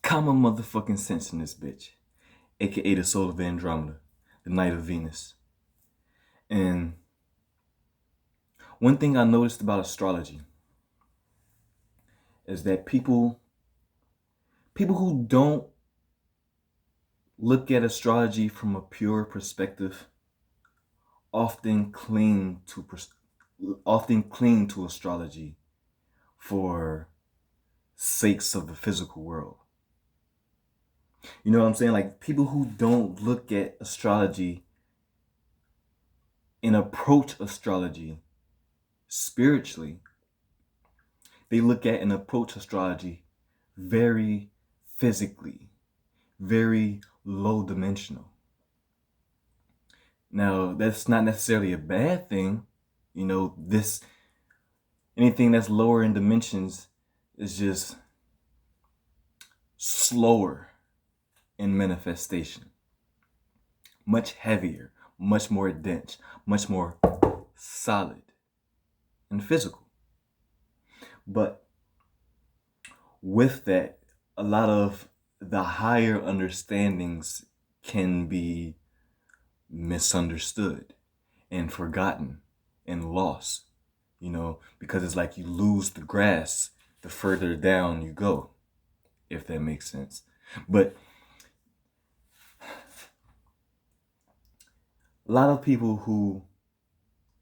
Common motherfucking sense in this bitch, aka the soul of Andromeda, the night of Venus. And one thing I noticed about astrology is that people who don't look at astrology from a pure perspective often cling to astrology for sakes of the physical world. You know what I'm saying? Like people who don't look at astrology and approach astrology spiritually, they look at and approach astrology very physically, very low dimensional. Now, that's not necessarily a bad thing. You know, anything that's lower in dimensions is just slower in manifestation, much heavier, much more dense, much more solid and physical. But with that, a lot of the higher understandings can be misunderstood and forgotten and lost, because it's like you lose the grass the further down you go, if that makes sense. But a lot of people who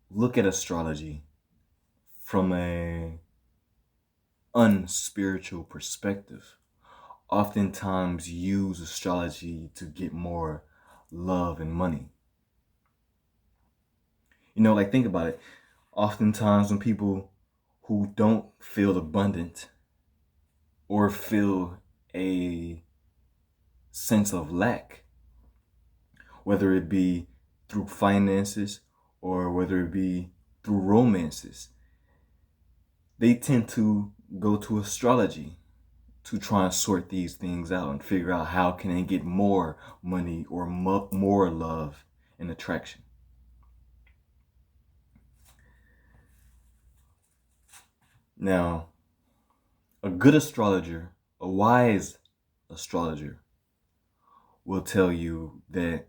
look at astrology from a unspiritual perspective oftentimes use astrology to get more love and money. Like think about it. Oftentimes when people who don't feel abundant or feel a sense of lack, whether it be through finances or whether it be through romances, they tend to go to astrology to try and sort these things out and figure out how can they get more money or more love and attraction. Now, a good astrologer, a wise astrologer, will tell you that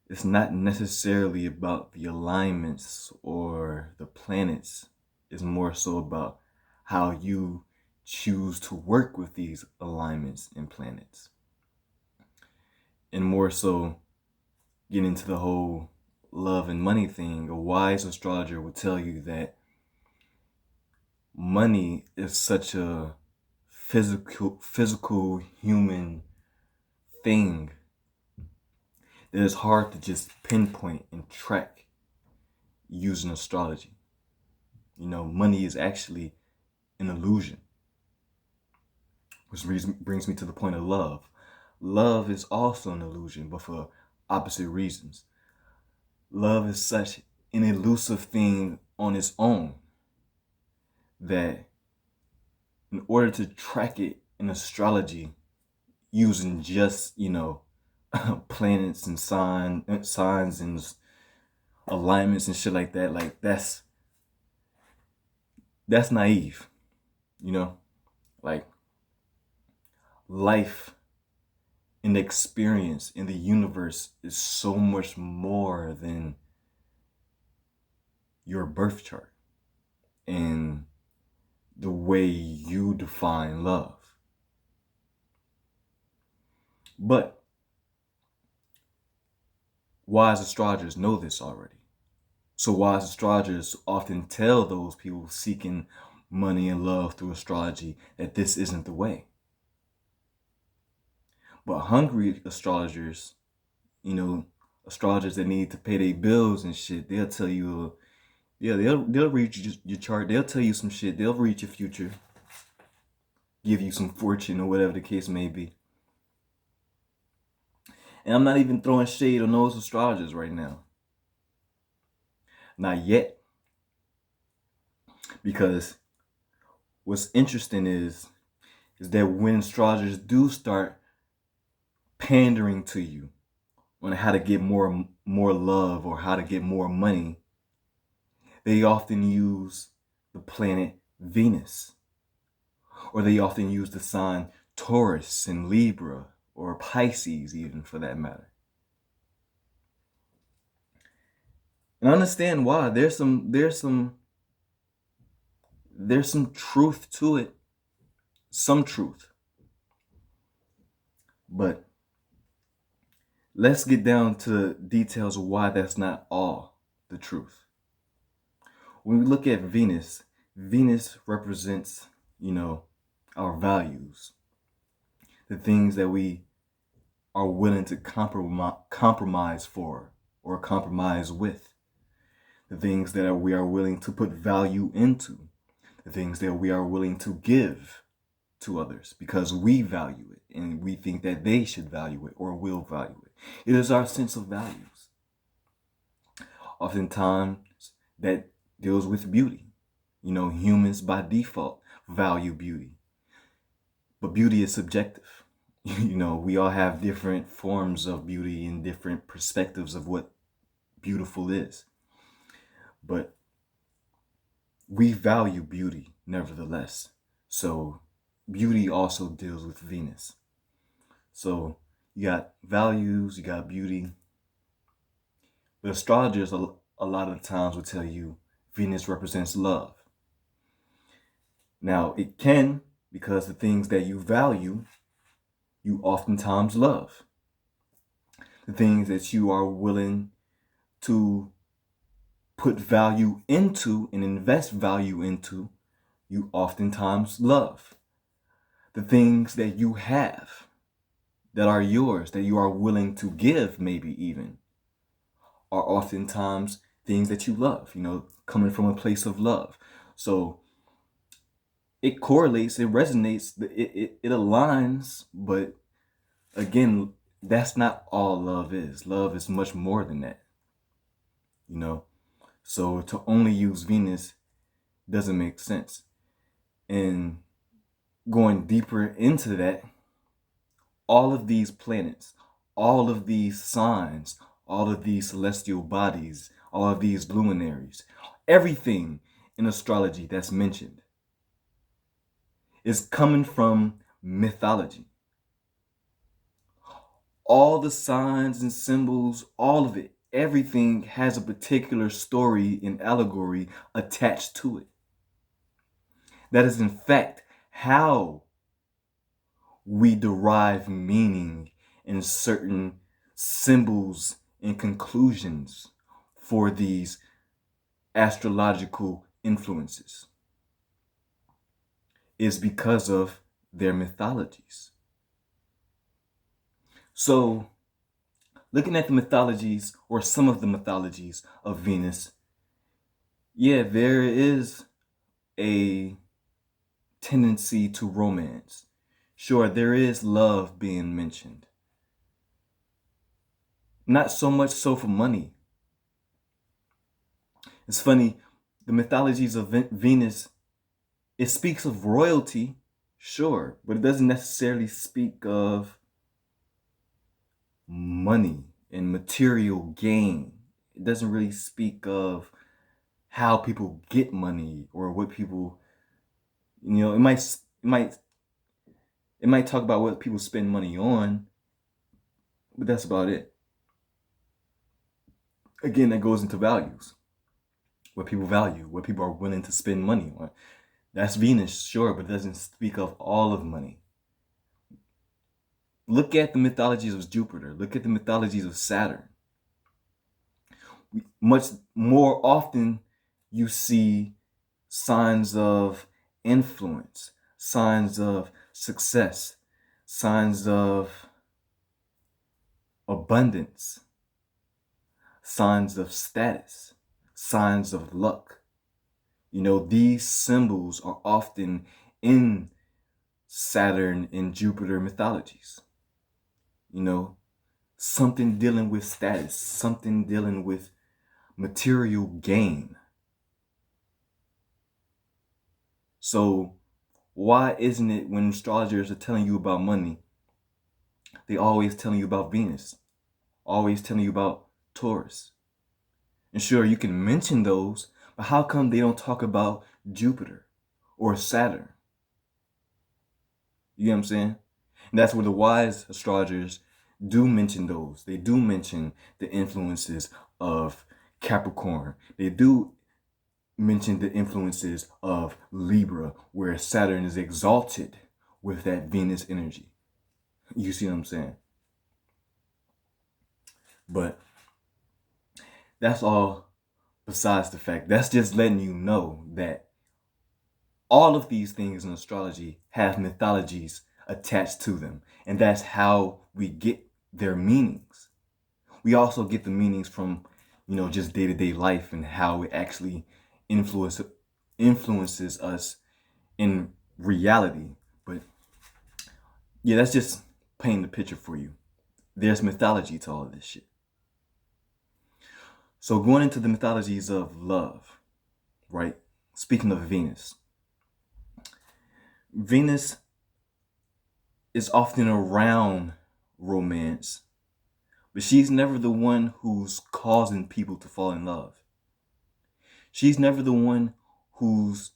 it's not necessarily about the alignments or the planets. It's more so about how you choose to work with these alignments and planets. And more so, get into the whole love and money thing. A wise astrologer will tell you that money is such a physical human thing that it's hard to just pinpoint and track using astrology. Money is actually an illusion, which brings me to the point of love. Love is also an illusion, but for opposite reasons. Love is such an elusive thing on its own that in order to track it in astrology using just, planets and signs and alignments and shit like that, like that's naive, like life and the experience in the universe is so much more than your birth chart and the way you define love. But wise astrologers know this already. So wise astrologers often tell those people seeking money and love through astrology that this isn't the way. But hungry astrologers, astrologers that need to pay their bills and shit, they'll tell you, they'll read your chart, they'll tell you some shit, they'll read your future, give you some fortune or whatever the case may be. And I'm not even throwing shade on those astrologers right now. Not yet. Because what's interesting is that when astrologers do start pandering to you on how to get more love or how to get more money, they often use the planet Venus, or they often use the sign Taurus and Libra, or Pisces even for that matter. And understand why. There's some truth to it. Some truth. But let's get down to details of why that's not all the truth. When we look at Venus, Venus represents, our values, the things that we are willing to compromise for or compromise with, the things that we are willing to put value into, the things that we are willing to give to others because we value it and we think that they should value it or will value it. It is our sense of values. Oftentimes, that deals with beauty. Humans by default value beauty. But beauty is subjective. We all have different forms of beauty and different perspectives of what beautiful is. But we value beauty nevertheless. So beauty also deals with Venus. So you got values, you got beauty. But astrologers a lot of the times will tell you Venus represents love. Now it can, because the things that you value, you oftentimes love. The things that you are willing to put value into and invest value into, you oftentimes love. The things that you have that are yours, that you are willing to give, maybe even, are oftentimes things that you love, coming from a place of love. So it correlates, it resonates, it aligns, but again, that's not all love is. Love is much more than that, So to only use Venus doesn't make sense. And going deeper into that, all of these planets, all of these signs, all of these celestial bodies, all of these luminaries, everything in astrology that's mentioned is coming from mythology. All the signs and symbols, all of it, everything has a particular story and allegory attached to it. That is, in fact, how we derive meaning in certain symbols and conclusions for these astrological influences, is because of their mythologies. So, looking at the mythologies, or some of the mythologies of Venus, yeah, there is a tendency to romance. Sure, there is love being mentioned. Not so much so for money. It's funny, the mythologies of Venus, it speaks of royalty, sure, but it doesn't necessarily speak of money and material gain. It doesn't really speak of how people get money or what people, it might talk about what people spend money on, but that's about it. Again, that goes into values. What people value, what people are willing to spend money on. That's Venus, sure, but it doesn't speak of all of money. Look at the mythologies of Jupiter. Look at the mythologies of Saturn. Much more often, you see signs of influence, signs of success, signs of abundance, signs of status, signs of luck. These symbols are often in Saturn and Jupiter mythologies. Something dealing with status, something dealing with material gain. So why isn't it when astrologers are telling you about money, they always telling you about Venus, always telling you about Taurus? And sure, you can mention those, but how come they don't talk about Jupiter or Saturn? You know what I'm saying? And that's where the wise astrologers do mention those. They do mention the influences of Capricorn. They do mention the influences of Libra, where Saturn is exalted with that Venus energy. You see what I'm saying? But that's all besides the fact. That's just letting you know that all of these things in astrology have mythologies attached to them. And that's how we get their meanings. We also get the meanings from, just day-to-day life and how it actually influences us in reality. But yeah, that's just painting the picture for you. There's mythology to all of this shit. So going into the mythologies of love, right? Speaking of Venus, Venus is often around romance, but she's never the one who's causing people to fall in love. She's never the one who's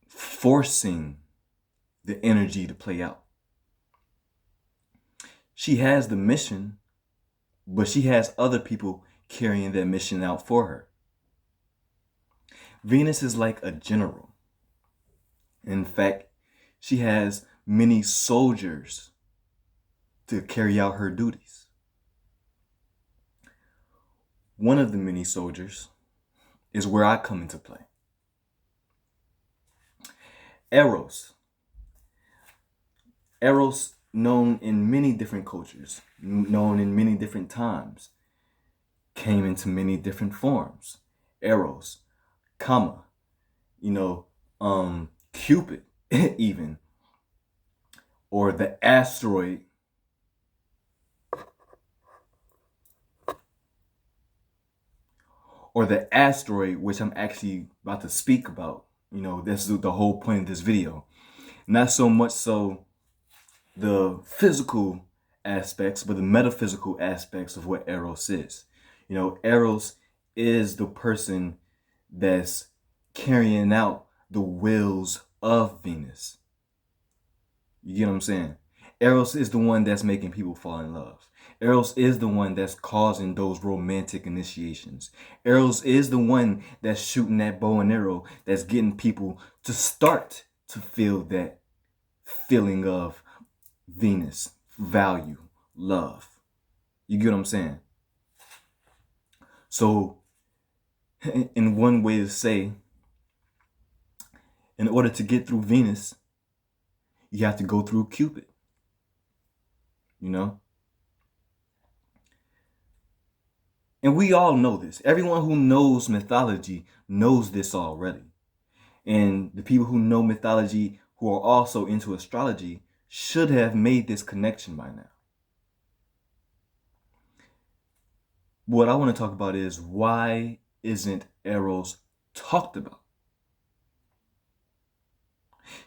forcing the energy to play out. She has the mission, but she has other people carrying that mission out for her. Venus is like a general. In fact, she has many soldiers to carry out her duties. One of the many soldiers is where I come into play. Eros. Eros, known in many different cultures, known in many different times, came into many different forms. Eros, comma, Cupid, even, or the asteroid, which I'm actually about to speak about. This is the whole point of this video. Not so much so the physical aspects, but the metaphysical aspects of what Eros is. Eros is the person that's carrying out the wills of Venus. You get what I'm saying? Eros is the one that's making people fall in love. Eros is the one that's causing those romantic initiations. Eros is the one that's shooting that bow and arrow, that's getting people to start to feel that feeling of Venus, value, love. You get what I'm saying? So, in one way to say, in order to get through Venus, you have to go through Cupid. And we all know this. Everyone who knows mythology knows this already. And the people who know mythology, who are also into astrology, should have made this connection by now. What I want to talk about is, why isn't Eros talked about?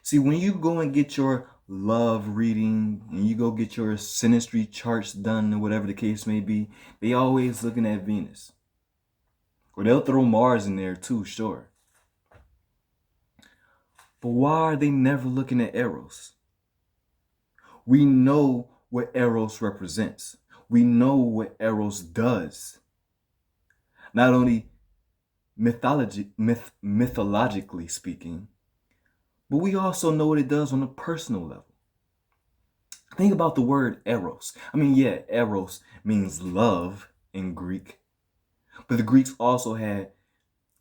See, when you go and get your love reading and you go get your synastry charts done or whatever the case may be, they always looking at Venus. Or they'll throw Mars in there too, sure. But why are they never looking at Eros? We know what Eros represents. We know what Eros does. Not only mythologically speaking, but we also know what it does on a personal level. Think about the word Eros. Eros means love in Greek, but the Greeks also had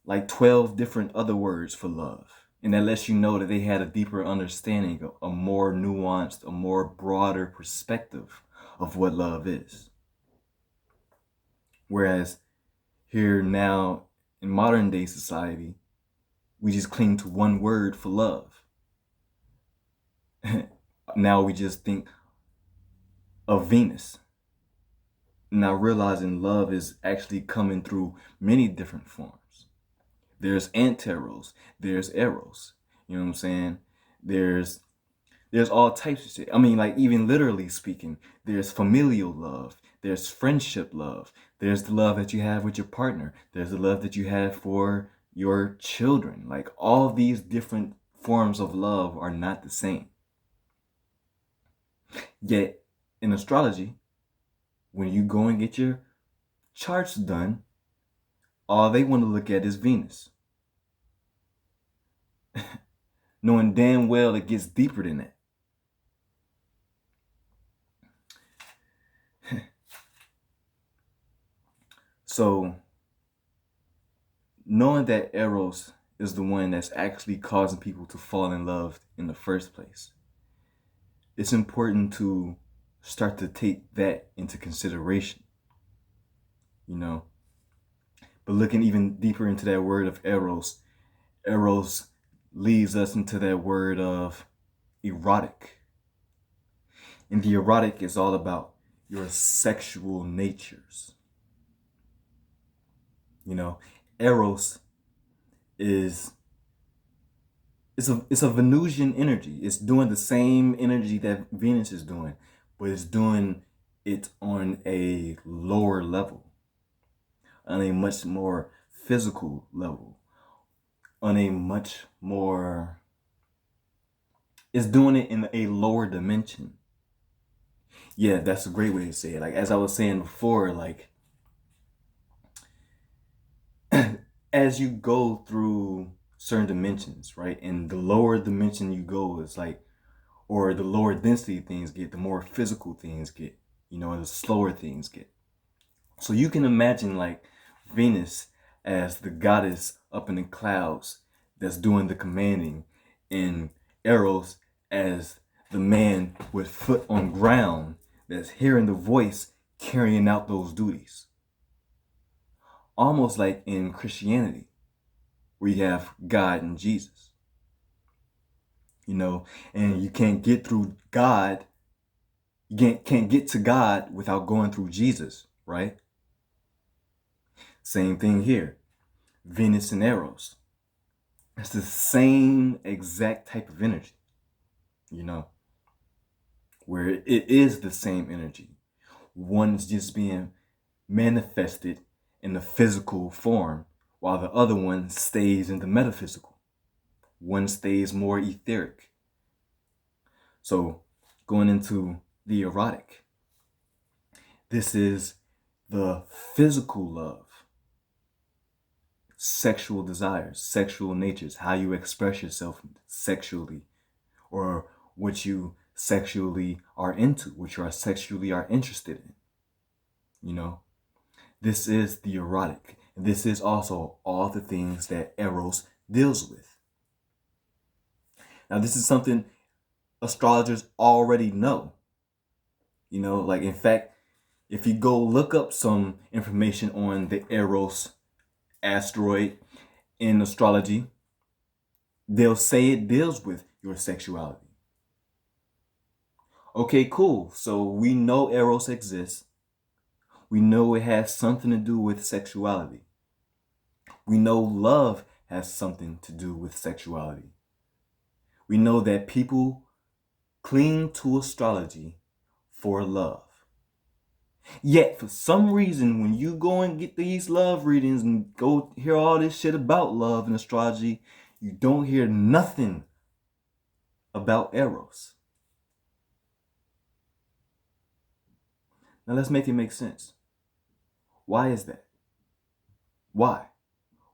like 12 different other words for love. And that lets you know that they had a deeper understanding, a more nuanced, a more broader perspective of what love is. Whereas here now in modern day society, we just cling to one word for love. Now we just think of Venus. Now realizing love is actually coming through many different forms. There's anteros, there's Eros. You know what I'm saying? There's all types of shit. Even literally speaking, there's familial love, there's friendship love, there's the love that you have with your partner, there's the love that you have for your children. Like, all these different forms of love are not the same. Yet in astrology, when you go and get your charts done, all they want to look at is Venus, knowing damn well it gets deeper than that. So, knowing that Eros is the one that's actually causing people to fall in love in the first place, it's important to start to take that into consideration, you know. But looking even deeper into that word of Eros, Eros leads us into that word of erotic. And the erotic is all about your sexual natures. You know, Eros is it's a Venusian energy. It's doing the same energy that Venus is doing, but it's doing it on a lower level, on a much more physical level, on a much more, it's doing it in a lower dimension. Yeah, that's a great way to say it. Like, as I was saying before, like, as you go through certain dimensions, right? And the lower dimension you go, it's like, or the lower density things get, the more physical things get, and the slower things get. So you can imagine like Venus as the goddess up in the clouds that's doing the commanding, and Eros as the man with foot on ground that's hearing the voice carrying out those duties. Almost like in Christianity, where you have God and Jesus, and you can't get through God, can't get to God without going through Jesus, right? Same thing here. Venus and Eros. It's the same exact type of energy, where it is the same energy. One is just being manifested in the physical form, while the other one stays in the metaphysical. One stays more etheric. So, going into the erotic, this is the physical love, sexual desires, sexual natures, how you express yourself sexually, or what you sexually are into, what you are sexually are interested in. This is the erotic. This is also all the things that Eros deals with. Now, this is something astrologers already know. Like, in fact, if you go look up some information on the Eros asteroid in astrology, they'll say it deals with your sexuality. Okay, cool. So we know Eros exists. We know it has something to do with sexuality. We know love has something to do with sexuality. We know that people cling to astrology for love. Yet, for some reason, when you go and get these love readings and go hear all this shit about love and astrology, you don't hear nothing about Eros. Now, let's make it make sense. Why is that? Why?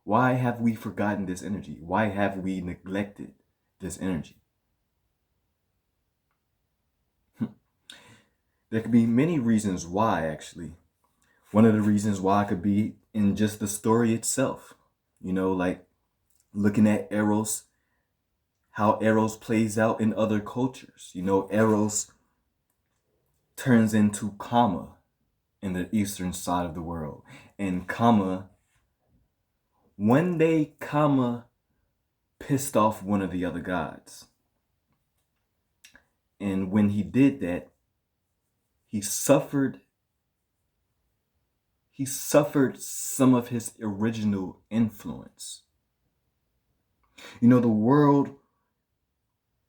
Why have we forgotten this energy? Why have we neglected this energy? There could be many reasons why, actually. One of the reasons why could be in just the story itself. Like looking at Eros, how Eros plays out in other cultures. Eros turns into Kama in the eastern side of the world. And one day Kama pissed off one of the other gods. And when he did that, he suffered some of his original influence. The world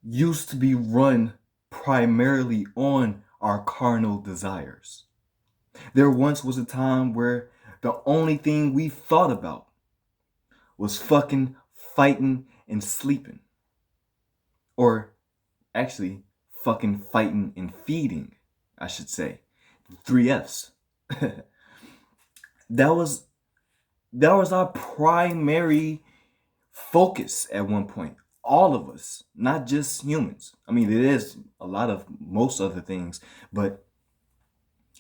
used to be run primarily on our carnal desires. There once was a time where the only thing we thought about was fucking, fighting, and sleeping. Or actually, fucking fighting and feeding, I should say. 3Fs. that was that was our primary focus at one point. All of us, not just humans. I mean, it is a lot of most other things, but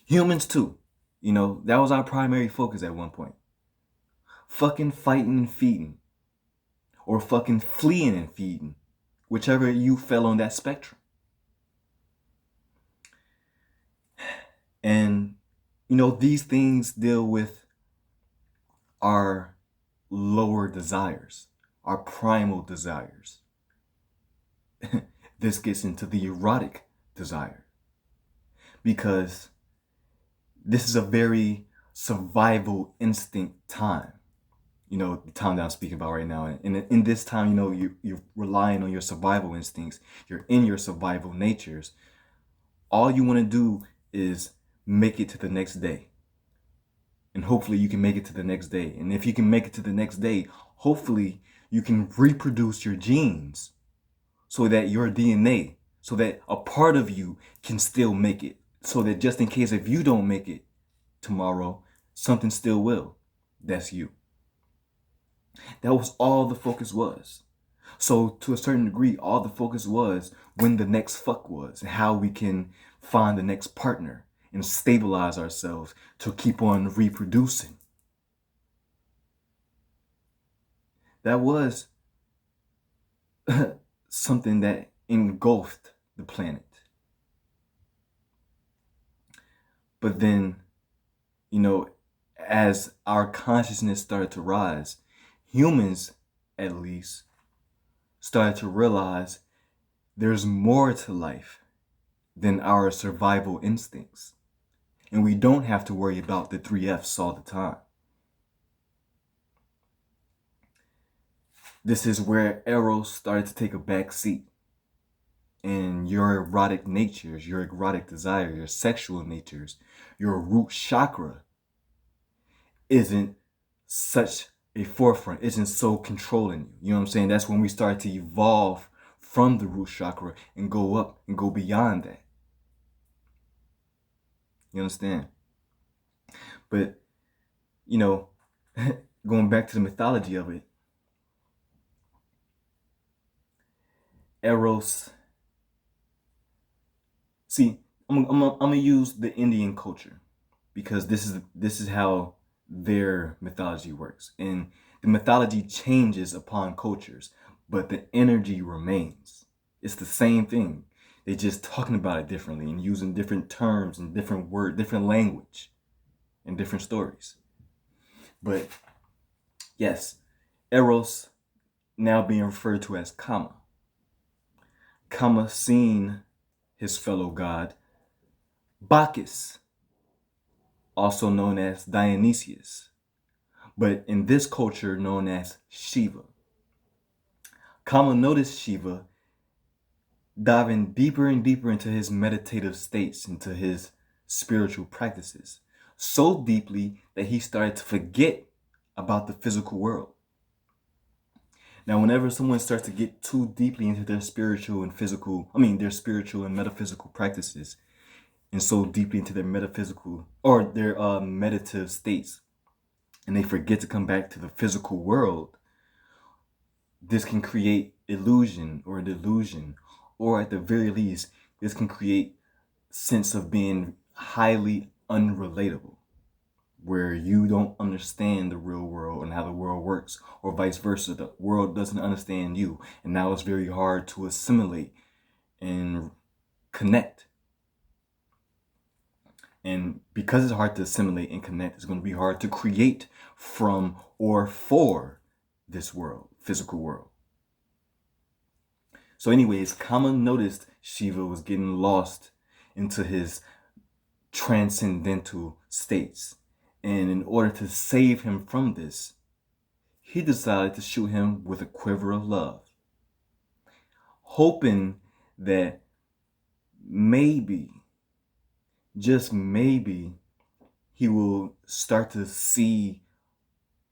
humans too. That was our primary focus at one point. Fucking fighting and feeding. Or fucking fleeing and feeding. Whichever you fell on that spectrum. And, these things deal with our lower desires, our primal desires. This gets into the erotic desire. Because this is a very survival instinct time. The time that I'm speaking about right now. And in this time, you're relying on your survival instincts. You're in your survival natures. All you want to do is make it to the next day. And hopefully you can make it to the next day. And if you can make it to the next day, hopefully you can reproduce your genes so that your DNA, so that a part of you can still make it. So that just in case if you don't make it tomorrow, something still will. That's you. That was all the focus was. So to a certain degree, all the focus was when the next fuck was and how we can find the next partner and stabilize ourselves to keep on reproducing. That was something that engulfed the planet. But then, as our consciousness started to rise, humans, at least, started to realize there's more to life than our survival instincts. And we don't have to worry about the 3Fs all the time. This is where Eros started to take a back seat. And your erotic natures, your erotic desire, your sexual natures, your root chakra isn't such a forefront, isn't so controlling you. You know what I'm saying? That's when we start to evolve from the root chakra and go up and go beyond that. You understand? But, going back to the mythology of it, Eros. See, I'm gonna use the Indian culture because this is how their mythology works, and the mythology changes upon cultures, but the energy remains. It's the same thing. They're just talking about it differently and using different terms and different different language, and different stories. But yes, Eros now being referred to as Kama. Kama seeing his fellow god, Bacchus, also known as Dionysius, but in this culture known as Shiva. Kama noticed Shiva diving deeper and deeper into his meditative states, into his spiritual practices, so deeply that he started to forget about the physical world. Now, whenever someone starts to get too deeply into their spiritual and metaphysical practices, and so deeply into their metaphysical or their meditative states, and they forget to come back to the physical world, this can create illusion or delusion, or at the very least, this can create sense of being highly unrelatable, where you don't understand the real world and how the world works, or vice versa. The world doesn't understand you, and now it's very hard to assimilate and connect. And because it's hard to assimilate and connect, it's going to be hard to create from or for this world, physical world. So anyways, Kama noticed Shiva was getting lost into his transcendental states. And in order to save him from this, he decided to shoot him with a quiver of love, hoping that maybe, just maybe, he will start to see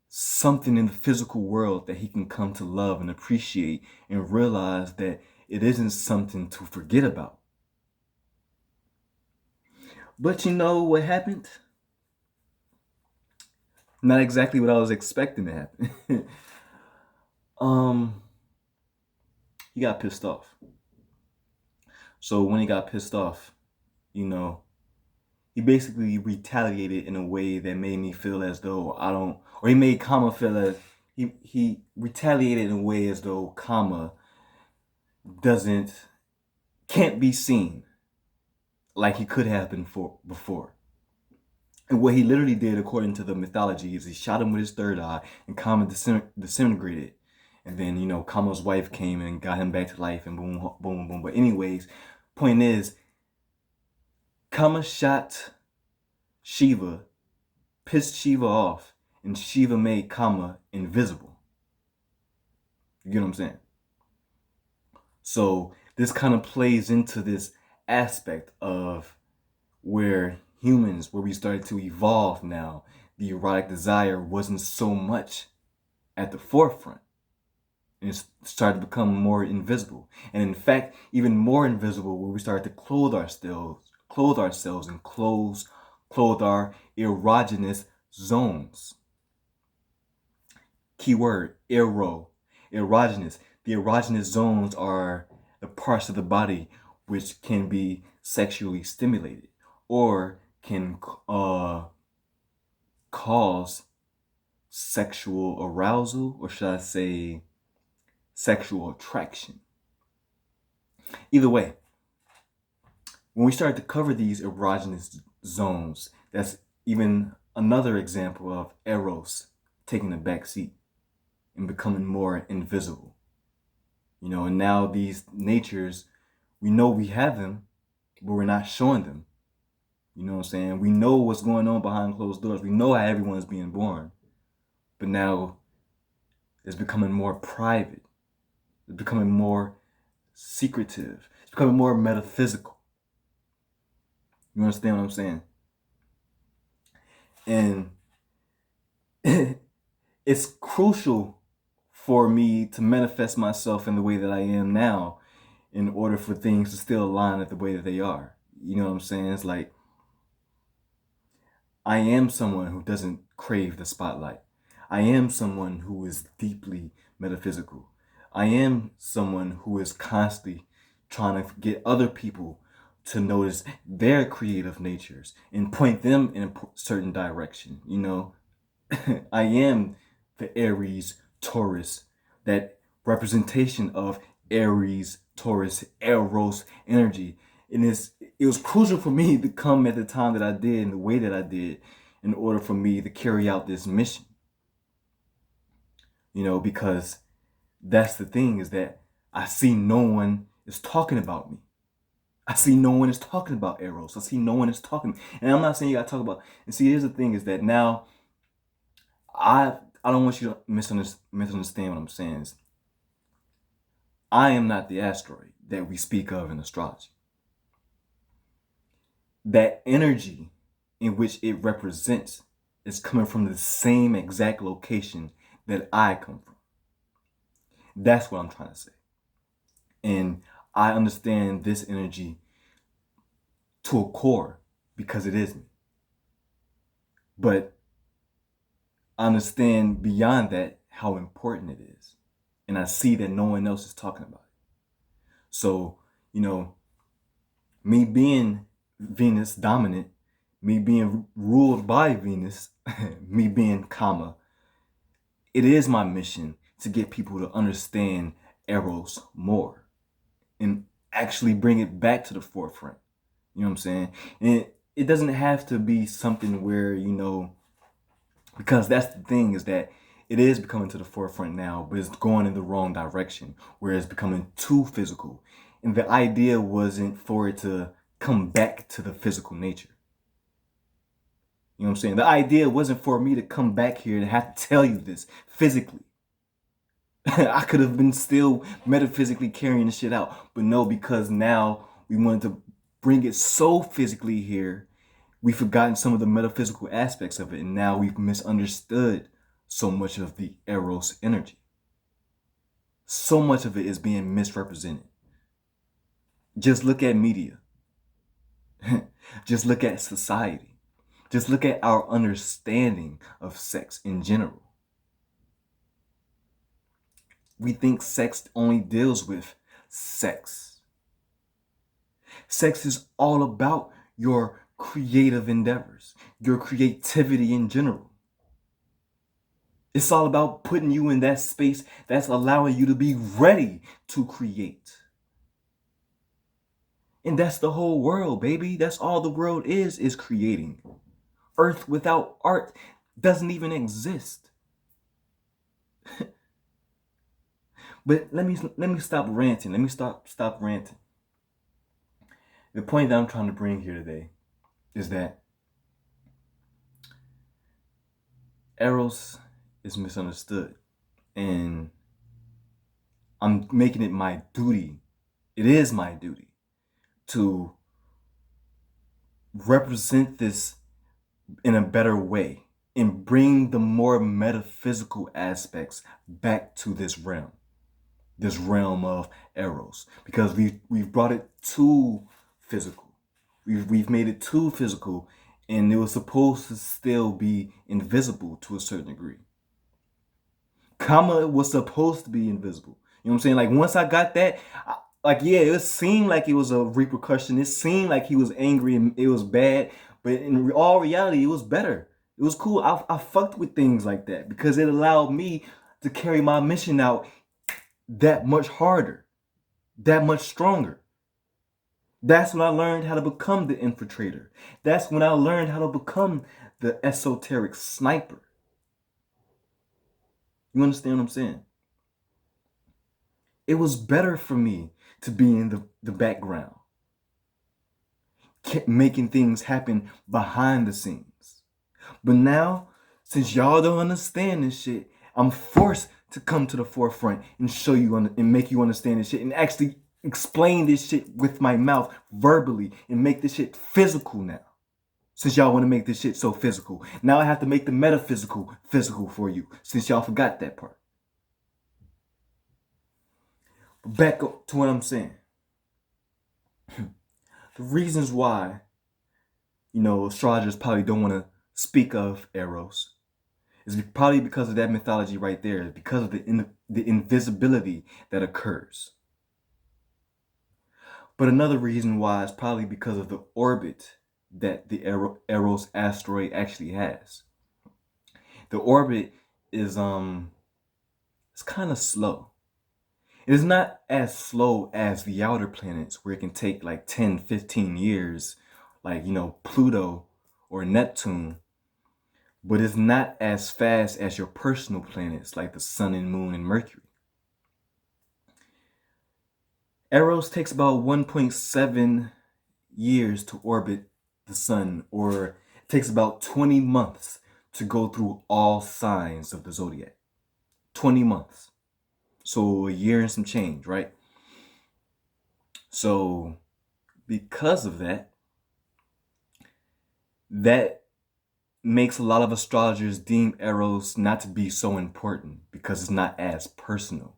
something in the physical world that he can come to love and appreciate, and realize that it isn't something to forget about. But you know what happened? Not exactly what I was expecting to happen. um, he got pissed off. So when he got pissed off, you know, he basically retaliated in a way that made me feel as though I don't, or he made Kama feel as he retaliated in a way as though Kama doesn't can't be seen like he could have been before. And what he literally did, according to the mythology, is he shot him with his third eye, and Kama disintegrated. And then, you know, Kama's wife came and got him back to life, and boom, boom, boom. But anyways, point is, Kama shot Shiva, pissed Shiva off, and Shiva made Kama invisible. You get what I'm saying? So this kind of plays into this aspect of where humans, where we started to evolve now, the erotic desire wasn't so much at the forefront. And it started to become more invisible. And in fact, even more invisible where we started to clothe ourselves and clothe our erogenous zones. Keyword, erogenous. The erogenous zones are the parts of the body which can be sexually stimulated or can cause sexual arousal, or should I say sexual attraction. Either way, when we start to cover these erogenous zones, that's even another example of Eros taking the back seat and becoming more invisible. You know, and now these natures, we know we have them, but we're not showing them. You know what I'm saying? We know what's going on behind closed doors. We know how everyone's being born. But now it's becoming more private. It's becoming more secretive. It's becoming more metaphysical. You understand what I'm saying? And it's crucial for me to manifest myself in the way that I am now in order for things to still align at the way that they are. You know what I'm saying? It's like I am someone who doesn't crave the spotlight. I am someone who is deeply metaphysical. I am someone who is constantly trying to get other people to notice their creative natures and point them in a certain direction. You know, I am the Aries Taurus, that representation of Aries Taurus Eros energy. And it was crucial for me to come at the time that I did and the way that I did in order for me to carry out this mission. You know, because that's the thing, is that I see no one is talking about me. I see no one is talking about Eros. I see no one is talking. And I'm not saying you gotta talk about. And see, here's the thing, is that now I don't want you to misunderstand what I'm saying. Is I am not the asteroid that we speak of in astrology. That energy in which it represents is coming from the same exact location that I come from. That's what I'm trying to say. And I understand this energy to a core because it is me. But I understand beyond that how important it is. And I see that no one else is talking about it. So, you know, me being Venus dominant, me being ruled by Venus, me being Kama, it is my mission to get people to understand Eros more and actually bring it back to the forefront. You know what I'm saying? And it doesn't have to be something where, you know, because that's the thing, is that it is becoming to the forefront now, but it's going in the wrong direction, where it's becoming too physical. And the idea wasn't for it to come back to the physical nature. You know what I'm saying? The idea wasn't for me to come back here and have to tell you this physically. I could have been still metaphysically carrying the shit out. But no, because now we wanted to bring it so physically here, we've forgotten some of the metaphysical aspects of it. And now we've misunderstood so much of the Eros energy. So much of it is being misrepresented. Just look at media. Just look at society. Just look at our understanding of sex in general. We think sex only deals with sex. Sex is all about your creative endeavors, your creativity in general. It's all about putting you in that space that's allowing you to be ready to create. And that's the whole world, baby. That's all the world is creating. Earth without art doesn't even exist. But let me stop ranting. Let me stop ranting. The point that I'm trying to bring here today is that Eros is misunderstood. And I'm making it my duty. It is my duty to represent this in a better way and bring the more metaphysical aspects back to this realm of Eros, because we've brought it too physical. We've made it too physical, and it was supposed to still be invisible to a certain degree. Kama was supposed to be invisible. You know what I'm saying? Like once I got that, yeah, it seemed like it was a repercussion. It seemed like he was angry and it was bad, but in all reality, it was better. It was cool. I fucked with things like that because it allowed me to carry my mission out that much harder, that much stronger. That's when I learned how to become the infiltrator. That's when I learned how to become the esoteric sniper. You understand what I'm saying? It was better for me to be in the background, making things happen behind the scenes. But now, since y'all don't understand this shit, I'm forced to come to the forefront and show you and make you understand this shit and actually explain this shit with my mouth verbally and make this shit physical now. Since y'all want to make this shit so physical, now I have to make the metaphysical physical for you, since y'all forgot that part. But back up to what I'm saying. The reasons why, astrologers probably don't want to speak of Eros is probably because of that mythology right there, because of the invisibility that occurs. But another reason why is probably because of the orbit that the Eros asteroid actually has. The orbit is it's kind of slow. It is not as slow as the outer planets where it can take like 10, 15 years, like, Pluto or Neptune, but it's not as fast as your personal planets like the sun and moon and Mercury. Eros takes about 1.7 years to orbit the sun, or it takes about 20 months to go through all signs of the zodiac. 20 months. So a year and some change, right? So because of that makes a lot of astrologers deem Eros not to be so important because it's not as personal.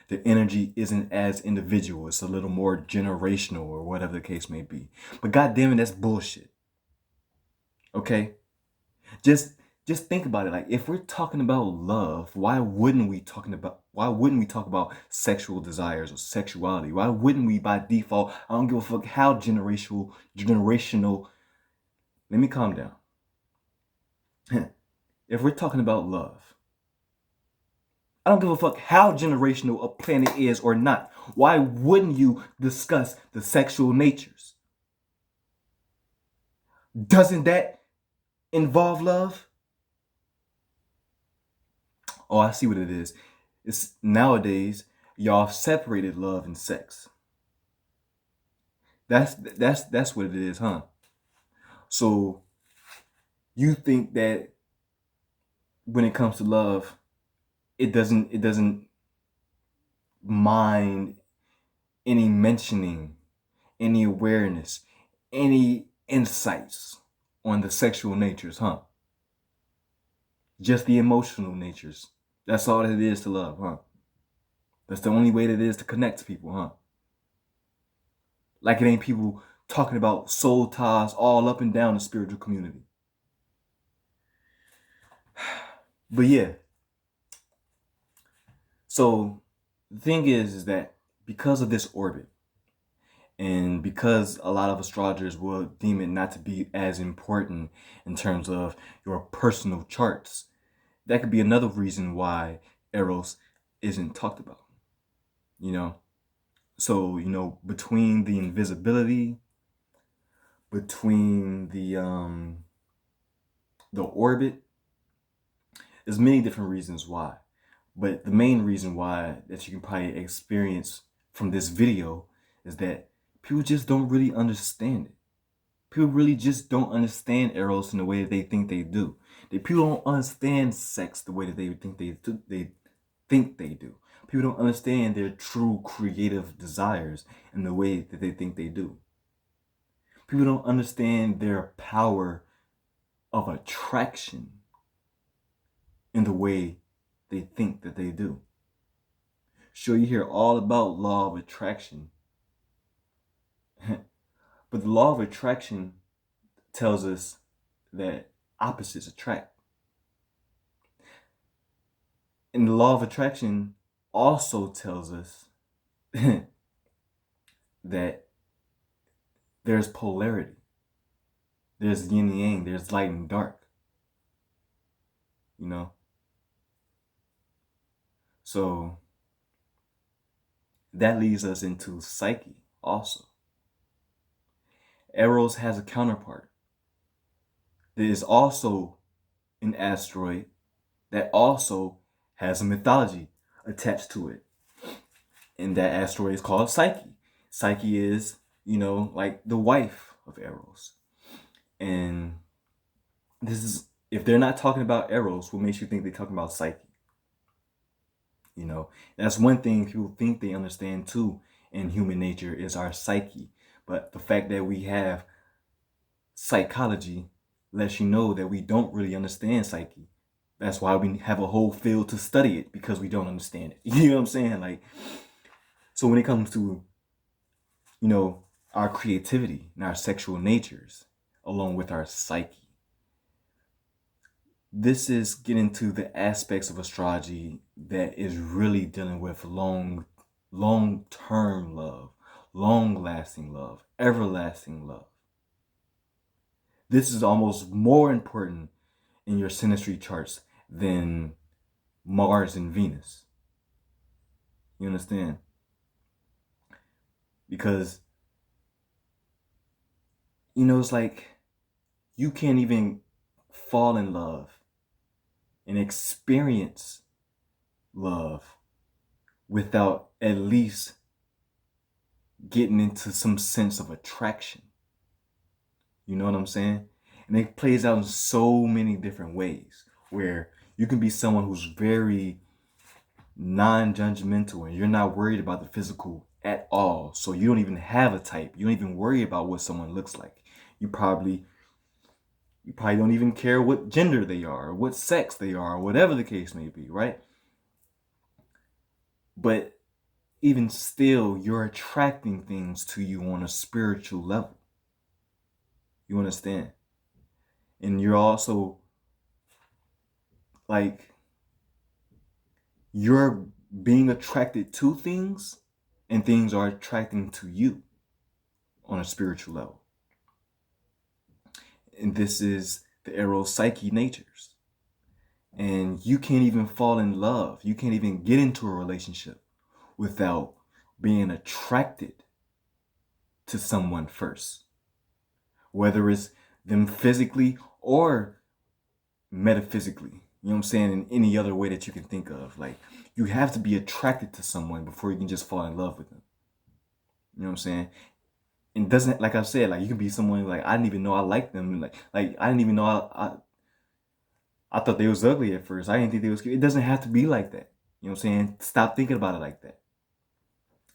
The energy isn't as individual. It's a little more generational or whatever the case may be. But goddamn it, that's bullshit. Okay? Just think about it. Like, if we're talking about love, why wouldn't we talk about sexual desires or sexuality? Why wouldn't we by default? I don't give a fuck how generational. Let me calm down. If we're talking about love, I don't give a fuck how generational a planet is or not. Why wouldn't you discuss the sexual natures? Doesn't that involve love? Oh, I see what it is. It's nowadays y'all separated love and sex. That's what it is, huh? So you think that when it comes to love, it doesn't mind any mentioning, any awareness, any insights on the sexual natures, huh? Just the emotional natures. That's all that it is to love, huh? That's the only way that it is to connect to people, huh? Like it ain't people talking about soul ties all up and down the spiritual community. But yeah, so the thing is that because of this orbit, and because a lot of astrologers will deem it not to be as important in terms of your personal charts, that could be another reason why Eros isn't talked about. You know, so between the invisibility, between the orbit, there's many different reasons why. But the main reason why that you can probably experience from this video is that people just don't really understand it. People really just don't understand Eros in the way that they think they do. People don't understand sex the way that they think they do. People don't understand their true creative desires in the way that they think they do. People don't understand their power of attraction in the way they think that they do. Sure, you hear all about law of attraction, but the law of attraction tells us that opposites attract. And the law of attraction also tells us that there's polarity. There's yin and yang, there's light and dark. So that leads us into psyche also. Eros has a counterpart that is also an asteroid that also has a mythology attached to it. And that asteroid is called Psyche. Psyche is, like the wife of Eros. And this is, if they're not talking about Eros, what makes you think they're talking about Psyche? That's one thing people think they understand too in human nature is our psyche. But the fact that we have psychology lets you know that we don't really understand psyche. That's why we have a whole field to study it, because we don't understand it. You know what I'm saying? So when it comes to, our creativity and our sexual natures, along with our psyche, this is getting to the aspects of astrology that is really dealing with long-term love, long-lasting love, everlasting love. This is almost more important in your synastry charts than Mars and Venus. You understand? Because, it's like you can't even fall in love and experience love without at least getting into some sense of attraction. You know what I'm saying? And it plays out in so many different ways, where you can be someone who's very non-judgmental and you're not worried about the physical at all. So you don't even have a type. You don't even worry about what someone looks like. You probably don't even care what gender they are, or what sex they are, or whatever the case may be, right? But even still, you're attracting things to you on a spiritual level. You understand? And you're also you're being attracted to things, and things are attracting to you on a spiritual level. And this is the Eros psyche natures. And you can't even fall in love. You can't even get into a relationship without being attracted to someone first. Whether it's them physically or metaphysically. You know what I'm saying? In any other way that you can think of. You have to be attracted to someone before you can just fall in love with them. You know what I'm saying? And doesn't, like I said, you can be someone I didn't even know I liked them. I didn't even know I thought they was ugly at first. I didn't think they was cute. It doesn't have to be like that. You know what I'm saying? Stop thinking about it like that.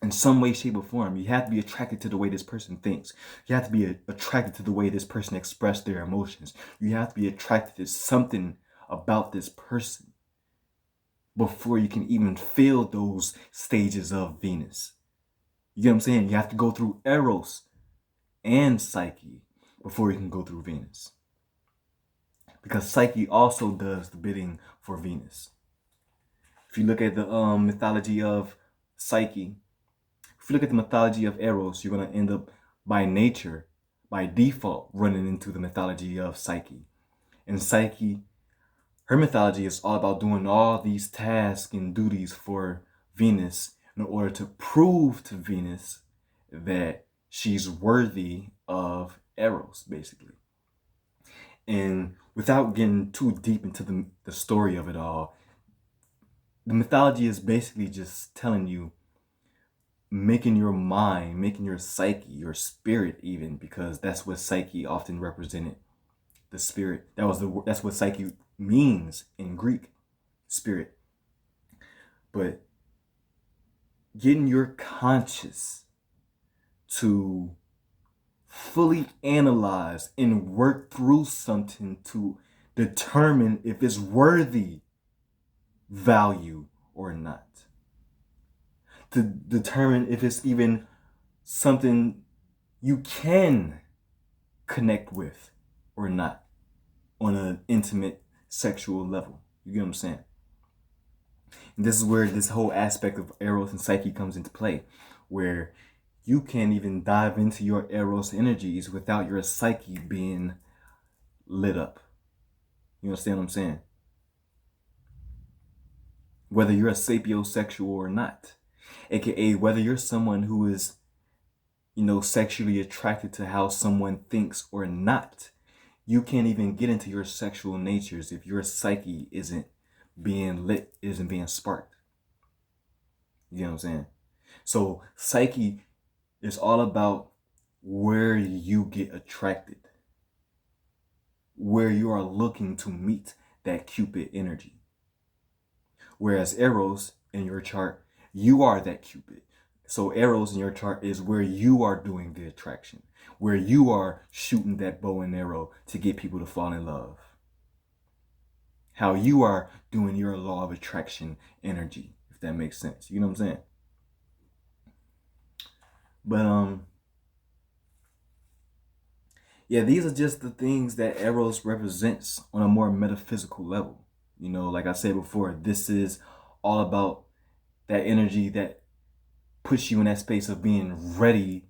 In some way, shape, or form, you have to be attracted to the way this person thinks. You have to be attracted to the way this person expresses their emotions. You have to be attracted to something about this person before you can even feel those stages of Venus. You get what I'm saying? You have to go through Eros and Psyche before you can go through Venus. Because Psyche also does the bidding for Venus. If you look at the mythology of Psyche, if you look at the mythology of Eros, you're going to end up by nature, by default, running into the mythology of Psyche. And Psyche, her mythology is all about doing all these tasks and duties for Venus in order to prove to Venus that she's worthy of Eros, basically. And without getting too deep into the story of it all, the mythology is basically just telling you, making your mind, making your psyche, your spirit even, because that's what psyche often represented, the spirit. That's what psyche means in Greek, spirit. But getting your conscious to fully analyze and work through something to determine if it's worthy value or not. To determine if it's even something you can connect with or not on an intimate sexual level. You get what I'm saying? And this is where this whole aspect of Eros and Psyche comes into play, where you can't even dive into your Eros energies without your Psyche being lit up. You understand what I'm saying? Whether you're a sapiosexual or not, aka whether you're someone who is, sexually attracted to how someone thinks or not, you can't even get into your sexual natures if your psyche isn't being lit, isn't being sparked. You know what I'm saying? So psyche is all about where you get attracted, where you are looking to meet that Cupid energy. Whereas Eros in your chart, you are that Cupid. So Eros in your chart is where you are doing the attraction, where you are shooting that bow and arrow to get people to fall in love. How you are doing your law of attraction energy, if that makes sense. You know what I'm saying? But yeah, these are just the things that Eros represents on a more metaphysical level. Like I said before, this is all about that energy that puts you in that space of being ready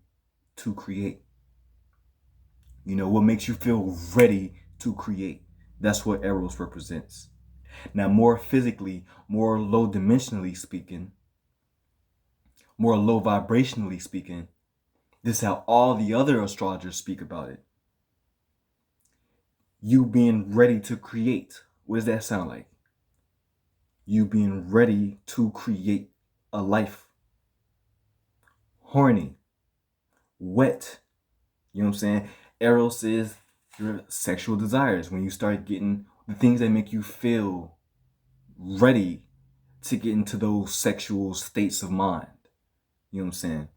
to create. What makes you feel ready to create. That's what Eros represents. Now, more physically, more low dimensionally speaking, more low vibrationally speaking, this is how all the other astrologers speak about it. You being ready to create. What does that sound like? You being ready to create a life. Horny. Wet. You know what I'm saying? Eros is your sexual desires. When you start getting the things that make you feel ready to get into those sexual states of mind. You know what I'm saying?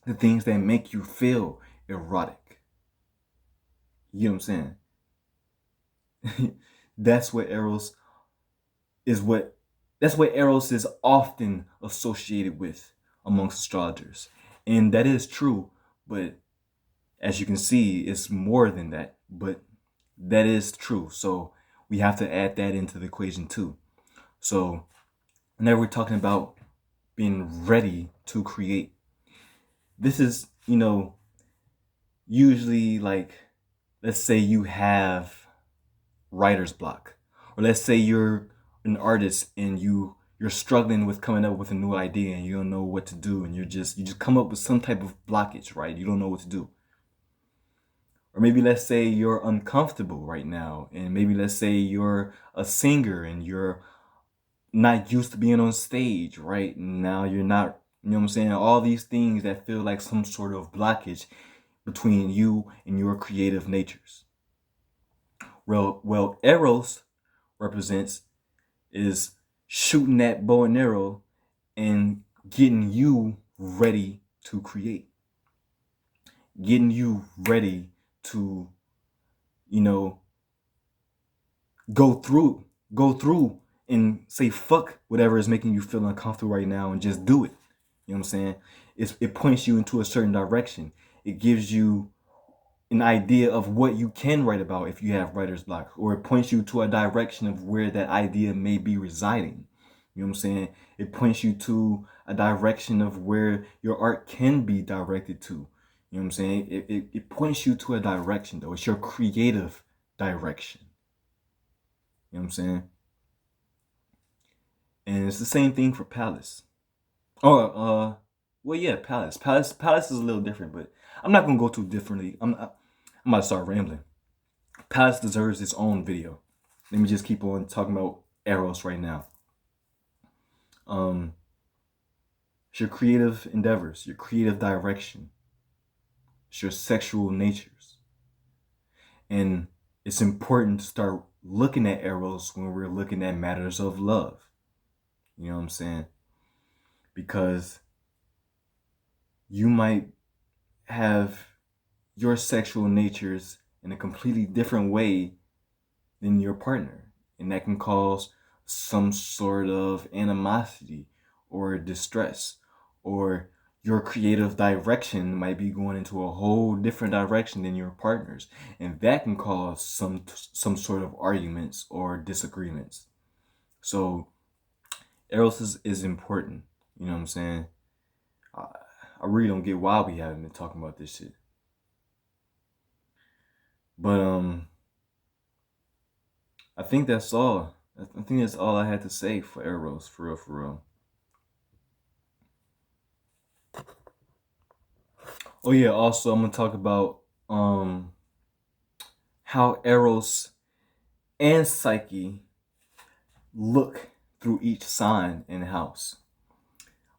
The things that make you feel erotic. You know what I'm saying? That's what Eros is often associated with amongst astrologers. And that is true, but as you can see, it's more than that. But that is true. So we have to add that into the equation too. So now we're talking about being ready to create. This is, usually like, let's say you have writer's block, or let's say you're an artist and you're struggling with coming up with a new idea and you don't know what to do, and you just come up with some type of blockage, right? You don't know what to do. Or maybe let's say you're uncomfortable right now, and maybe let's say you're a singer and you're not used to being on stage, right? Now you're not, you know what I'm saying? All these things that feel like some sort of blockage between you and your creative natures. Well, Eros represents is shooting that bow and arrow and getting you ready to create. Getting you ready to, go through and say fuck whatever is making you feel uncomfortable right now and just do it. You know what I'm saying? It points you into a certain direction. it gives you an idea of what you can write about if you have writer's block, or it points you to a direction of where that idea may be residing. You know what I'm saying? It points you to a direction of where your art can be directed to. You know what I'm saying? It points you to a direction, though. It's your creative direction. You know what I'm saying? And it's the same thing for Palace. Or, well, yeah, Palace. Palace is a little different, but I'm not gonna go too differently. I'm about to start rambling. Palace deserves its own video. Let me just keep on talking about Eros right now. It's your creative endeavors, your creative direction, it's your sexual natures. And it's important to start looking at Eros when we're looking at matters of love. You know what I'm saying? Because you might have your sexual natures in a completely different way than your partner. And that can cause some sort of animosity or distress, or your creative direction might be going into a whole different direction than your partner's, and that can cause some sort of arguments or disagreements. So Eros is important. You know what I'm saying? I really don't get why we haven't been talking about this shit. But I think that's all. I think that's all I had to say for Eros, for real, for real. Oh yeah, also I'm gonna talk about how Eros and Psyche look through each sign in the house.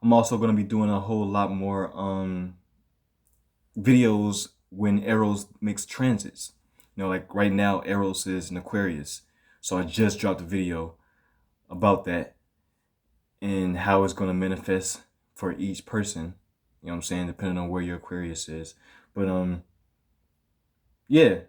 I'm also gonna be doing a whole lot more videos when Eros makes transits. You know, like right now Eros is in Aquarius. So I just dropped a video about that and how it's gonna manifest for each person. You know what I'm saying? Depending on where your Aquarius is. But yeah.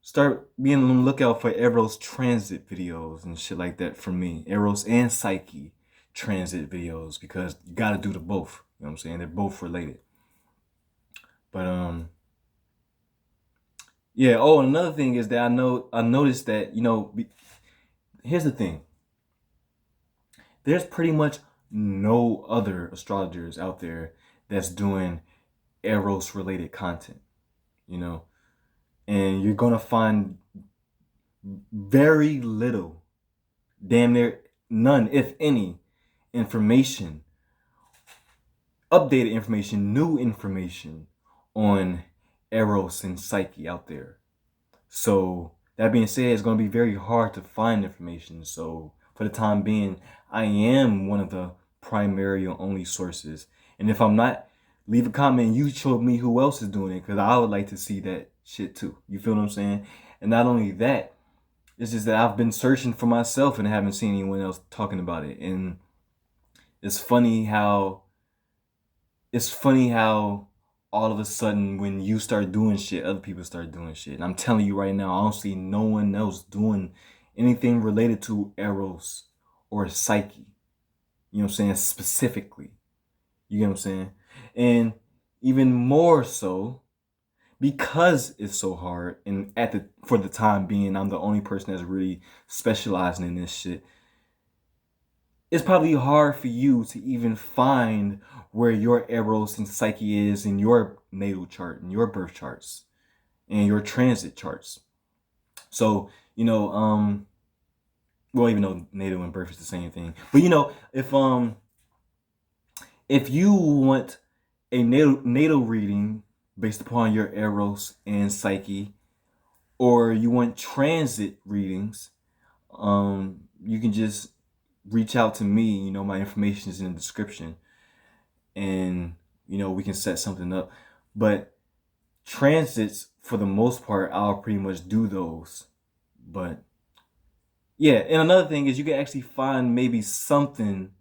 Start being on the lookout for Eros transit videos and shit like that from me. Eros and Psyche transit videos, because you gotta do the both. You know what I'm saying? They're both related. But yeah, oh, another thing is that I noticed that, here's the thing. There's pretty much no other astrologers out there that's doing Eros related content, you know? And you're gonna find very little, damn near none, if any, information, updated information, new information on Eros and Psyche out there. So that being said, it's going to be very hard to find information. So for the time being, I am one of the primary or only sources. And if I'm not, leave a comment. You show me who else is doing it, because I would like to see that shit too. You feel what I'm saying? And not only that, it's just that I've been searching for myself and haven't seen anyone else talking about it. And it's funny how all of a sudden when you start doing shit, other people start doing shit. And I'm telling you right now, I don't see no one else doing anything related to Eros or Psyche. You know what I'm saying? Specifically. You get what I'm saying? And even more so, because it's so hard, and for the time being, I'm the only person that's really specializing in this shit. It's probably hard for you to even find where your Eros and Psyche is in your natal chart, in your birth charts, and your transit charts. So, well, even though natal and birth is the same thing, but if you want a natal reading based upon your Eros and Psyche, or you want transit readings, you can just reach out to me. My information is in the description, and we can set something up. But transits, for the most part, I'll pretty much do those. But yeah, and another thing is you can actually find maybe something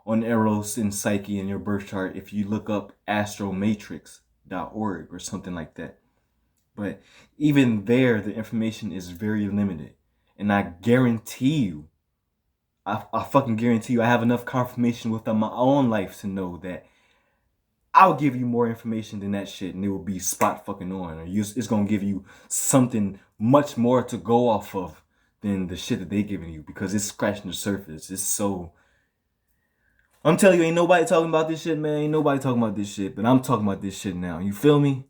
on Eros and Psyche in your birth chart if you look up astromatrix.org or something like that. But even there, the information is very limited. And I guarantee you, I fucking guarantee you, I have enough confirmation within my own life to know that I'll give you more information than that shit, and it will be spot fucking on. Or it's gonna give you something much more to go off of than the shit that they giving you, because it's scratching the surface. It's so. I'm telling you, ain't nobody talking about this shit, man. Ain't nobody talking about this shit, but I'm talking about this shit now. You feel me?